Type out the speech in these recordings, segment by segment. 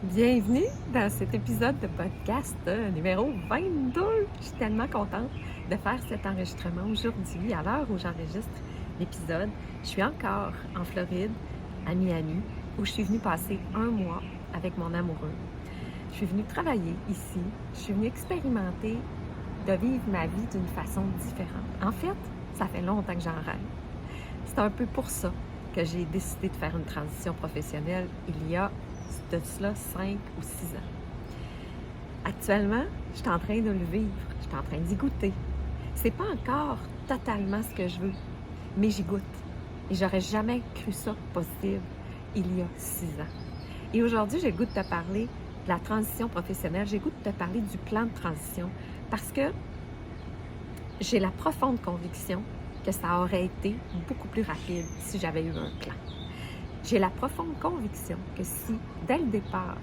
Bienvenue dans cet épisode de podcast numéro 22. Je suis tellement contente de faire cet enregistrement aujourd'hui, à l'heure où j'enregistre l'épisode. Je suis encore en Floride, à Miami, où je suis venue passer un mois avec mon amoureux. Je suis venue travailler ici. Je suis venue expérimenter de vivre ma vie d'une façon différente. En fait, ça fait longtemps que j'en rêve. C'est un peu pour ça que j'ai décidé de faire une transition professionnelle il y a de cela 5 ou 6 ans. Actuellement, je suis en train de le vivre, je suis en train d'y goûter. C'est pas encore totalement ce que je veux, mais j'y goûte. Et j'aurais jamais cru ça possible il y a 6 ans. Et aujourd'hui, j'ai le goût de te parler de la transition professionnelle, j'ai le goût de te parler du plan de transition parce que j'ai la profonde conviction que ça aurait été beaucoup plus rapide si j'avais eu un plan. J'ai la profonde conviction que si, dès le départ,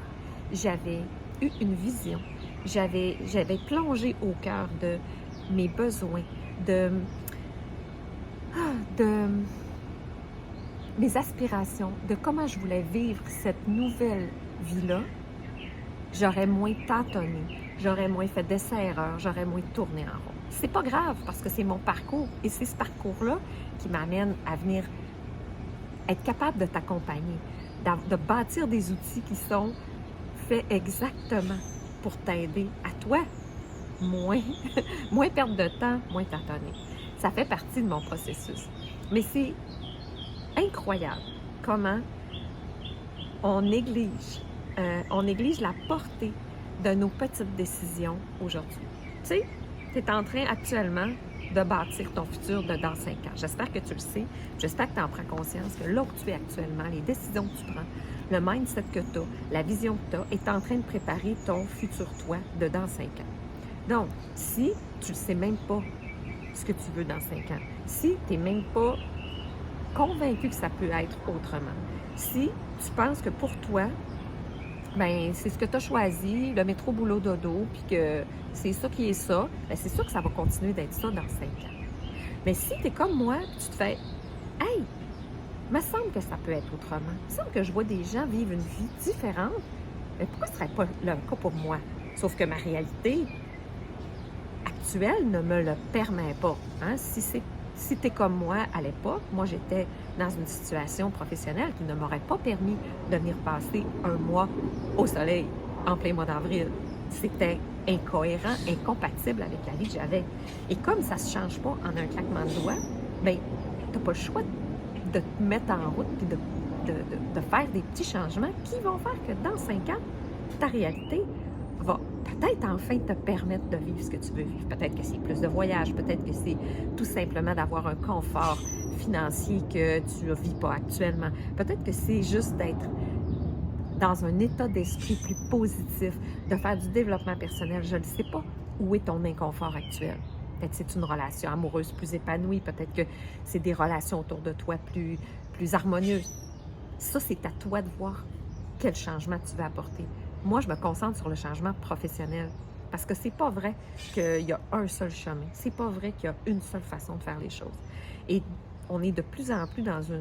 j'avais eu une vision, j'avais plongé au cœur de mes besoins, de mes aspirations, de comment je voulais vivre cette nouvelle vie-là, j'aurais moins tâtonné, j'aurais moins fait d'essais-erreurs, j'aurais moins tourné en rond. C'est pas grave parce que c'est mon parcours et c'est ce parcours-là qui m'amène à venir être capable de t'accompagner, de bâtir des outils qui sont faits exactement pour t'aider à toi, moins, moins perdre de temps, moins tâtonner. Ça fait partie de mon processus. Mais c'est incroyable comment on néglige la portée de nos petites décisions aujourd'hui. Tu sais, tu es en train actuellement de bâtir ton futur de dans 5 ans. J'espère que tu le sais. J'espère que tu en prends conscience que là où tu es actuellement, les décisions que tu prends, le mindset que tu as, la vision que tu as, est en train de préparer ton futur toi de dans 5 ans. Donc, si tu ne sais même pas ce que tu veux dans 5 ans, si tu n'es même pas convaincu que ça peut être autrement, si tu penses que pour toi, ben c'est ce que tu as choisi, le métro boulot dodo, puis que c'est ça qui est ça, ben c'est sûr que ça va continuer d'être ça dans 5 ans. Mais si tu es comme moi, tu te fais « Hey, il me semble que ça peut être autrement. Il me semble que je vois des gens vivre une vie différente. Mais pourquoi ce ne serait pas le cas pour moi? » Sauf que ma réalité actuelle ne me le permet pas. Hein? Si tu es comme moi à l'époque, moi j'étais dans une situation professionnelle qui ne m'aurait pas permis de venir passer un mois au soleil en plein mois d'avril. C'était incohérent, incompatible avec la vie que j'avais. Et comme ça ne se change pas en un claquement de doigts, bien, tu n'as pas le choix de te mettre en route et de faire des petits changements qui vont faire que dans 5 ans, ta réalité va peut-être enfin te permettre de vivre ce que tu veux vivre. Peut-être que c'est plus de voyages, peut-être que c'est tout simplement d'avoir un confort financier que tu ne vis pas actuellement. Peut-être que c'est juste d'être dans un état d'esprit plus positif, de faire du développement personnel. Je ne sais pas où est ton inconfort actuel. Peut-être que c'est une relation amoureuse plus épanouie, peut-être que c'est des relations autour de toi plus harmonieuses. Ça, c'est à toi de voir quel changement tu veux apporter. Moi, je me concentre sur le changement professionnel parce que c'est pas vrai qu'il y a un seul chemin. C'est pas vrai qu'il y a une seule façon de faire les choses. Et on est de plus en plus dans un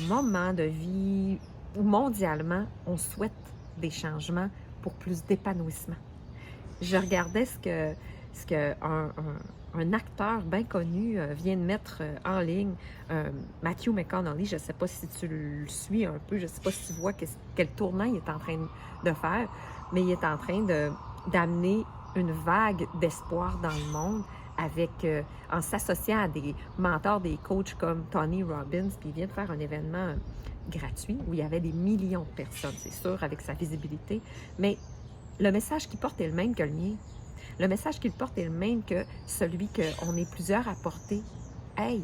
moment de vie où mondialement, on souhaite des changements pour plus d'épanouissement. Je regardais ce que un acteur bien connu vient de mettre en ligne, Matthew McConaughey. Je ne sais pas si tu le suis un peu, je ne sais pas si tu vois quel tournant il est en train de faire, mais il est en train d'amener une vague d'espoir dans le monde en s'associant à des mentors, des coachs comme Tony Robbins, puis il vient de faire un événement gratuit où il y avait des millions de personnes, c'est sûr, avec sa visibilité, mais le message qu'il porte est le même que le mien. Le message qu'il porte est le même que celui qu'on est plusieurs à porter. Hey,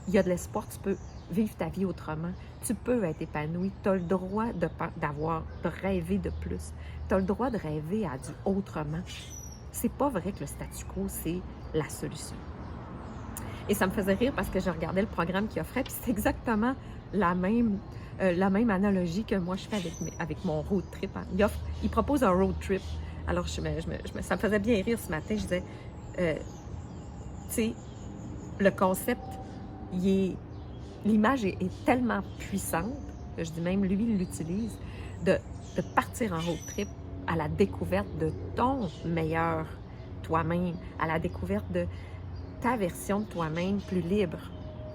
il y a de l'espoir, tu peux vivre ta vie autrement. Tu peux être épanoui. Tu as le droit de rêver de plus. Tu as le droit de rêver à du autrement. C'est pas vrai que le statu quo, c'est la solution. Et ça me faisait rire parce que je regardais le programme qu'il offrait, puis c'est exactement la même analogie que moi je fais avec mon road trip. Il propose un road trip. Alors, ça me faisait bien rire ce matin. Je disais, tu sais, le concept, il est l'image est tellement puissante, que je dis même, lui, il l'utilise, de partir en road trip à la découverte de ton meilleur toi-même, à la découverte de ta version de toi-même plus libre.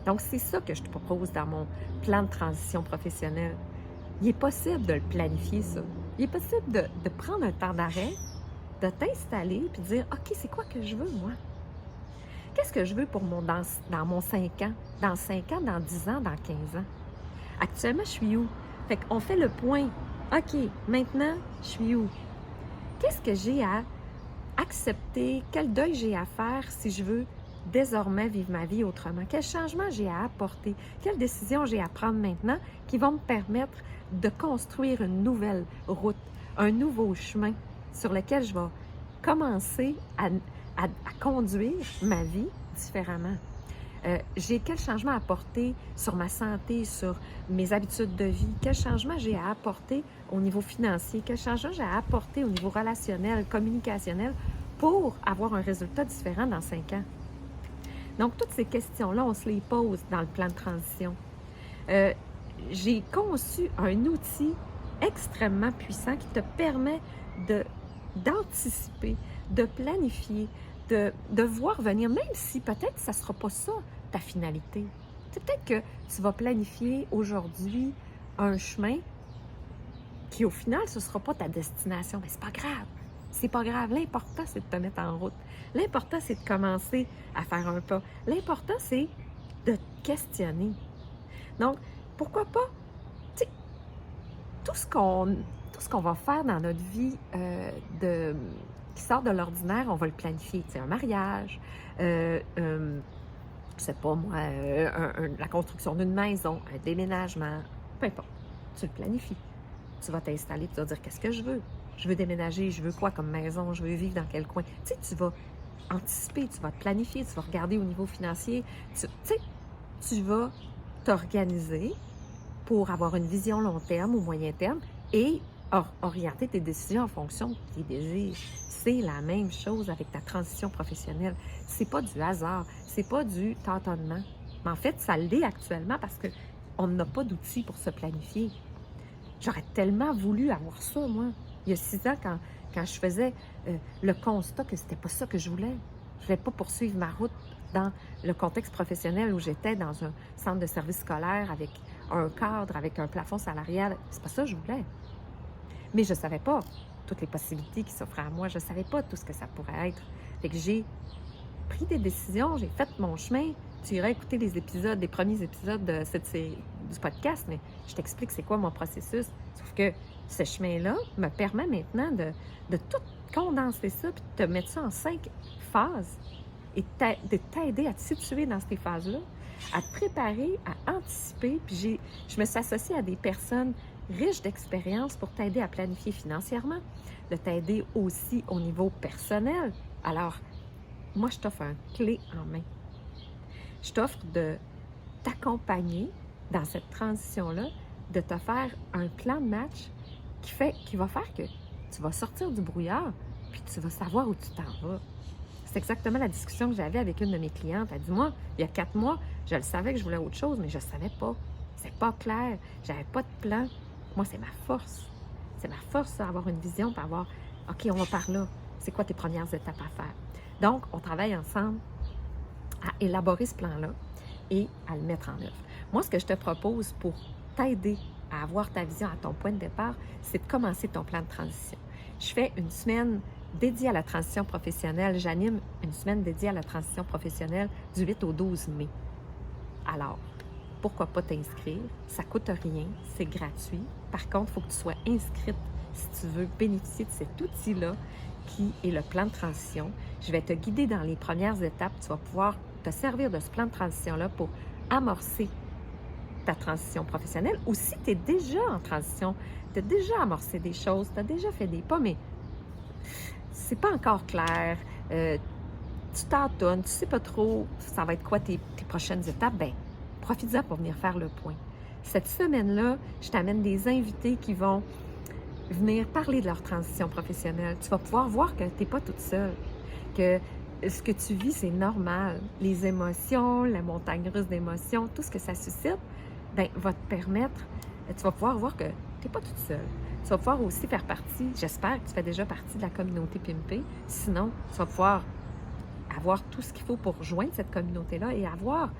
Donc, c'est ça que je te propose dans mon plan de transition professionnelle. Il est possible de le planifier, ça. Il est possible de prendre un temps d'arrêt, de t'installer puis de dire « OK, c'est quoi que je veux, moi? Qu'est-ce que je veux pour dans mon 5 ans? Dans 5 ans, dans 10 ans, dans 15 ans? Actuellement, je suis où? » Fait qu'on fait le point. OK, maintenant, je suis où? Qu'est-ce que j'ai à accepter? Quel deuil j'ai à faire si je veux désormais vivre ma vie autrement? Quel changement j'ai à apporter? Quelles décisions j'ai à prendre maintenant qui vont me permettre de construire une nouvelle route, un nouveau chemin sur lequel je vais commencer à conduire ma vie différemment? J'ai quel changement à apporter sur ma santé, sur mes habitudes de vie? Quel changement j'ai à apporter au niveau financier? Quel changement j'ai à apporter au niveau relationnel, communicationnel pour avoir un résultat différent dans 5 ans? Donc, toutes ces questions-là, on se les pose dans le plan de transition. J'ai conçu un outil extrêmement puissant qui te permet d'anticiper, de planifier, de voir venir, même si peut-être ça ne sera pas ça, ta finalité. C'est peut-être que tu vas planifier aujourd'hui un chemin qui, au final, ce ne sera pas ta destination. Mais c'est pas grave. C'est pas grave. L'important, c'est de te mettre en route. L'important, c'est de commencer à faire un pas. L'important, c'est de te questionner. Donc, pourquoi pas, tu sais, tout ce qu'on va faire dans notre vie qui sort de l'ordinaire, on va le planifier. Tu sais, un mariage, je sais pas moi, la construction d'une maison, un déménagement, peu importe. Tu le planifies. Tu vas t'installer, tu vas dire qu'est-ce que je veux. Je veux déménager, je veux quoi comme maison, je veux vivre dans quel coin. Tu sais, tu vas anticiper, tu vas te planifier, tu vas regarder au niveau financier. Tu sais, tu vas t'organiser pour avoir une vision long terme ou moyen terme et orienter tes décisions en fonction de tes désirs. C'est la même chose avec ta transition professionnelle. C'est pas du hasard, c'est pas du tâtonnement. Mais en fait, ça l'est actuellement parce qu'on n'a pas d'outils pour se planifier. J'aurais tellement voulu avoir ça, moi. Il y a 6 ans, quand je faisais le constat que c'était pas ça que je voulais. Je voulais pas poursuivre ma route dans le contexte professionnel où j'étais dans un centre de service scolaire avec un cadre, avec un plafond salarial. C'est pas ça que je voulais. Mais je savais pas toutes les possibilités qui s'offraient à moi. Je savais pas tout ce que ça pourrait être. Fait que j'ai pris des décisions, j'ai fait mon chemin. Tu iras écouter les premiers épisodes de cette série, du podcast, mais je t'explique c'est quoi mon processus. Sauf que ce chemin-là me permet maintenant de tout condenser ça puis de te mettre ça en 5 phases et de t'aider à te situer dans ces phases-là, à te préparer, à anticiper. Puis je me suis associée à des personnes riches d'expérience pour t'aider à planifier financièrement, de t'aider aussi au niveau personnel. Alors, moi, je t'offre un clé en main. Je t'offre de t'accompagner dans cette transition-là, de te faire un plan de match qui va faire que tu vas sortir du brouillard puis tu vas savoir où tu t'en vas. C'est exactement la discussion que j'avais avec une de mes clientes. Elle dit, moi, il y a 4 mois, je le savais que je voulais autre chose, mais je ne savais pas. C'est pas clair. J'avais pas de plan. Moi, c'est ma force. C'est ma force, ça, avoir une vision, puis avoir, OK, on va par là. C'est quoi tes premières étapes à faire? Donc, on travaille ensemble à élaborer ce plan-là et à le mettre en œuvre. Moi, ce que je te propose pour t'aider à avoir ta vision à ton point de départ, c'est de commencer ton plan de transition. Je fais une semaine dédiée à la transition professionnelle. J'anime une semaine dédiée à la transition professionnelle du 8 au 12 mai. Alors, pourquoi pas t'inscrire? Ça ne coûte rien, c'est gratuit. Par contre, il faut que tu sois inscrite si tu veux bénéficier de cet outil-là qui est le plan de transition. Je vais te guider dans les premières étapes. Tu vas pouvoir te servir de ce plan de transition-là pour amorcer ta transition professionnelle. Ou si tu es déjà en transition, tu as déjà amorcé des choses, tu as déjà fait des pas, mais c'est pas encore clair, tu tâtonnes, tu sais pas trop ça va être quoi tes prochaines étapes, bien, profite-en pour venir faire le point. Cette semaine-là, je t'amène des invités qui vont venir parler de leur transition professionnelle. Tu vas pouvoir voir que tu n'es pas toute seule, que ce que tu vis, c'est normal. Les émotions, la montagne russe d'émotions, tout ce que ça suscite, ben, va te permettre, tu vas pouvoir voir que tu n'es pas toute seule. Tu vas pouvoir aussi faire partie, j'espère que tu fais déjà partie de la communauté Pimpé, sinon tu vas pouvoir avoir tout ce qu'il faut pour rejoindre cette communauté-là et avoir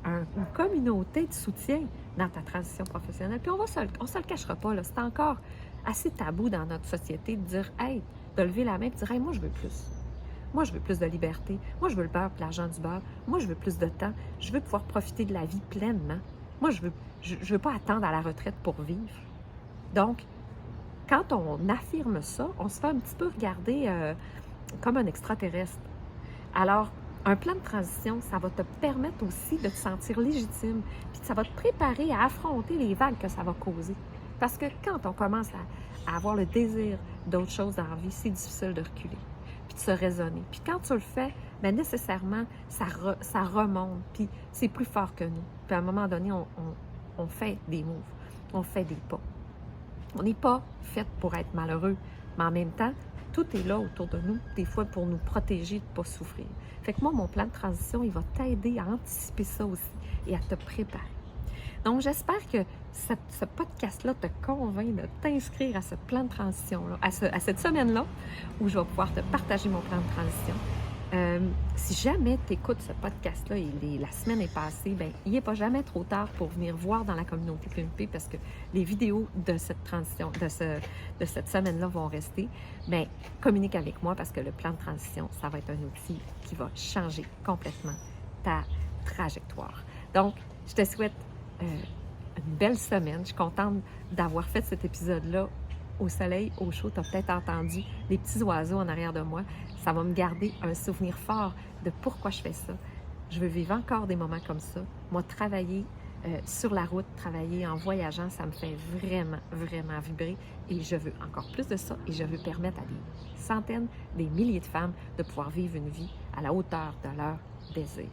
une communauté de soutien dans ta transition professionnelle. Puis on se le cachera pas, là, c'est encore assez tabou dans notre société de dire, hey, de lever la main et de dire, hey, moi je veux plus. Moi, je veux plus de liberté. Moi, je veux le beurre et l'argent du beurre. Moi, je veux plus de temps. Je veux pouvoir profiter de la vie pleinement. Moi, je veux pas attendre à la retraite pour vivre. Donc, quand on affirme ça, on se fait un petit peu regarder comme un extraterrestre. Alors, un plan de transition, ça va te permettre aussi de te sentir légitime, puis ça va te préparer à affronter les vagues que ça va causer. Parce que quand on commence à avoir le désir d'autre chose dans la vie, c'est difficile de reculer, puis de se raisonner. Puis quand tu le fais, bien nécessairement, ça remonte, puis c'est plus fort que nous. Puis à un moment donné, on fait des moves, on fait des pas. On n'est pas fait pour être malheureux, mais en même temps, tout est là autour de nous, des fois pour nous protéger de ne pas souffrir. Fait que moi, mon plan de transition, il va t'aider à anticiper ça aussi et à te préparer. Donc, j'espère que ce podcast-là te convainc de t'inscrire à ce plan de transition-là, à cette semaine-là, où je vais pouvoir te partager mon plan de transition. Si jamais tu écoutes ce podcast-là et la semaine est passée, bien, il n'est pas jamais trop tard pour venir voir dans la communauté Pimpé parce que les vidéos de cette transition, de cette semaine-là vont rester. Bien, communique avec moi parce que le plan de transition, ça va être un outil qui va changer complètement ta trajectoire. Donc, je te souhaite une belle semaine. Je suis contente d'avoir fait cet épisode-là au soleil, au chaud. Tu as peut-être entendu les petits oiseaux en arrière de moi. Ça va me garder un souvenir fort de pourquoi je fais ça. Je veux vivre encore des moments comme ça. Moi, travailler sur la route, travailler en voyageant, ça me fait vraiment, vraiment vibrer. Et je veux encore plus de ça. Et je veux permettre à des centaines, des milliers de femmes de pouvoir vivre une vie à la hauteur de leur désir.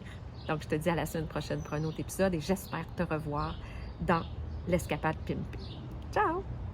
Donc, je te dis à la semaine prochaine pour un autre épisode et j'espère te revoir dans l'Escapade Pimpé. Ciao!